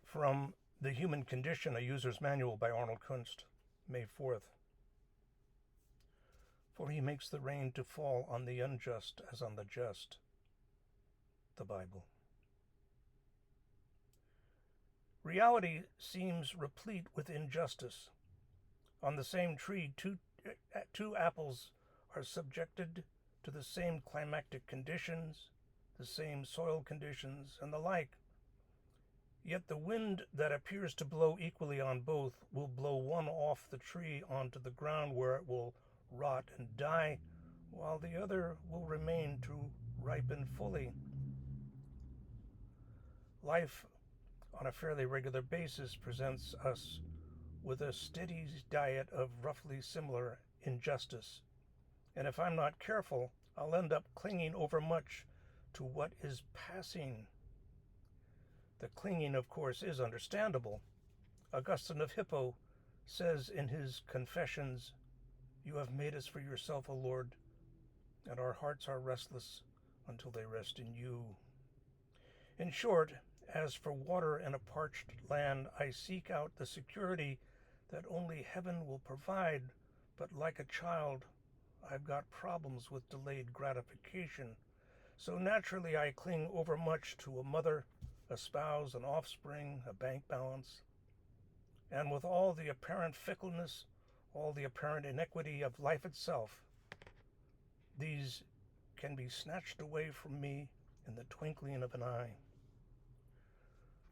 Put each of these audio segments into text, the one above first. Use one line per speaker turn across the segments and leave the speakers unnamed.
From The Human Condition, a User's Manual by Arnold Kunst, May 4th. For he makes the rain to fall on the unjust as on the just. The Bible. Reality seems replete with injustice. On the same tree, two apples are subjected to the same climactic conditions, the same soil conditions, and the like. Yet the wind that appears to blow equally on both will blow one off the tree onto the ground where it will rot and die, while the other will remain to ripen fully. Life on a fairly regular basis presents us with a steady diet of roughly similar injustice. And if I'm not careful, I'll end up clinging overmuch to what is passing. The clinging, of course, is understandable. Augustine of Hippo says in his Confessions, "You have made us for yourself, O Lord, and our hearts are restless until they rest in you." In short, as for water in a parched land, I seek out the security that only heaven will provide, but like a child, I've got problems with delayed gratification. So naturally I cling overmuch to a mother, a spouse, an offspring, a bank balance. And with all the apparent fickleness, all the apparent inequity of life itself, these can be snatched away from me in the twinkling of an eye.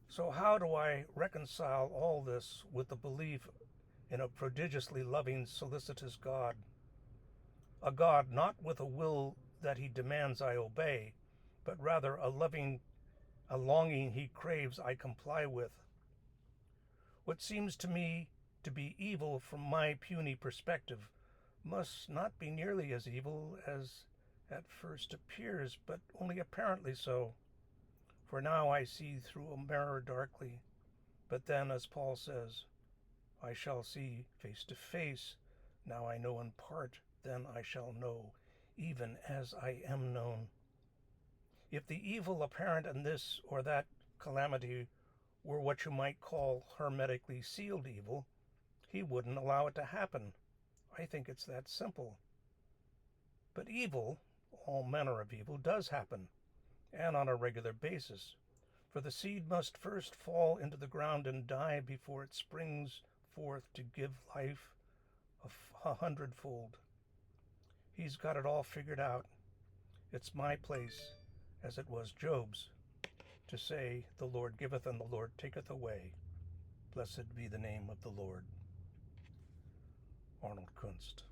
So how do I reconcile all this with the belief in a prodigiously loving, solicitous God? A God not with a will that he demands I obey, but rather a longing he craves I comply with. What seems to me to be evil from my puny perspective must not be nearly as evil as at first appears, but only apparently so. For now I see through a mirror darkly, but then, as Paul says, I shall see face to face. Now I know in part, then I shall know, even as I am known. If the evil apparent in this or that calamity were what you might call hermetically sealed evil, he wouldn't allow it to happen. I think it's that simple. But evil, all manner of evil, does happen, and on a regular basis. For the seed must first fall into the ground and die before it springs forth to give life a hundredfold. He's got it all figured out. It's my place, as it was Job's, to say, "The Lord giveth and the Lord taketh away. Blessed be the name of the Lord." Arnold Kunst.